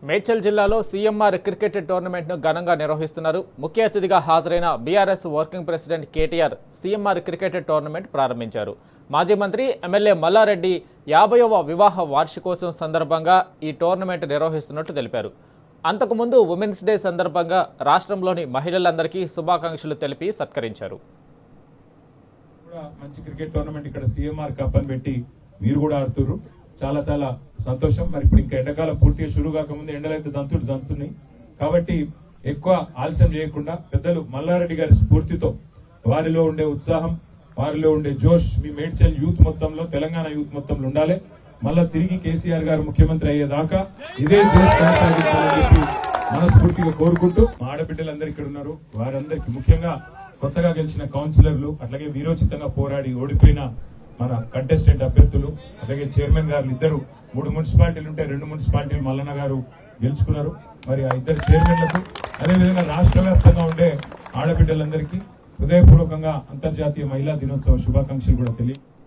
మేడ్చల్ జిల్లాలో CMR cricket టోర్నమెంట్ను ఘనంగా నిర్వహిస్తున్నారు. ముఖ్య అతిథిగా హాజరైన BRS working president KTR CMR cricket tournament ప్రారంభించారు. మాజీ మంత్రి ఎమ్మెల్యే మల్లారెడ్డి 50వ వివాహ వార్షికోత్సవం సందర్భంగా ఈ టోర్నమెంట్ నిర్వహిస్తున్నట్టు తెలిపారు. అంతకుముందు ఉమెన్స్ డే సందర్భంగా రాష్ట్రంలోని మహిళలందరికీ శుభాకాంక్షలు తెలిపి సత్కరించారు. మంచి క్రికెట్ టోర్నమెంట్ ఇక్కడ సీఎంఆర్ కప్ అని పెట్టి మీరు కూడా ఆడుతున్నారు. చాలా చాలా సంతోషం. మరి ఇప్పుడు ఇంకా ఎండాకాలం పూర్తిగా షురూ కాకముందు ఎండలైతే దంతున్నాయి కాబట్టి ఎక్కువ ఆలస్యం చేయకుండా పెద్దలు మల్లారెడ్డి గారి స్ఫూర్తితో వారిలో ఉండే ఉత్సాహం, వారిలో ఉండే జోష్ మీ మేడ్చల్ యూత్ మొత్తంలో, తెలంగాణ యూత్ మొత్తంలో ఉండాలి. మళ్ళా తిరిగి కేసీఆర్ గారు ముఖ్యమంత్రి అయ్యేదాకా ఇదే జోష్ కొనసాగించాలని చెప్పి మనస్ఫూర్తిగా కోరుకుంటూ మా ఆడబిడ్డలందరూ ఇక్కడ ఉన్నారు. వారందరికీ ముఖ్యంగా కొత్తగా గెలిచిన కౌన్సిలర్లు, అట్లాగే వీరోచితంగా పోరాడి ఓడిపోయిన మన కంటెస్టెంట్ అభ్యర్థులు, అలాగే చైర్మన్ గారు ఇద్దరు 3 మున్సిపాలిటీలు ఉంటే 2 మున్సిపాలిటీలు మల్లన్న గారు గెలుచుకున్నారు. మరి ఆ ఇద్దరు చైర్మన్లకు అదేవిధంగా రాష్ట్ర వ్యాప్తంగా ఉండే ఆడబిడ్డలందరికీ హృదయపూర్వకంగా అంతర్జాతీయ మహిళా దినోత్సవ శుభాకాంక్షలు కూడా తెలియ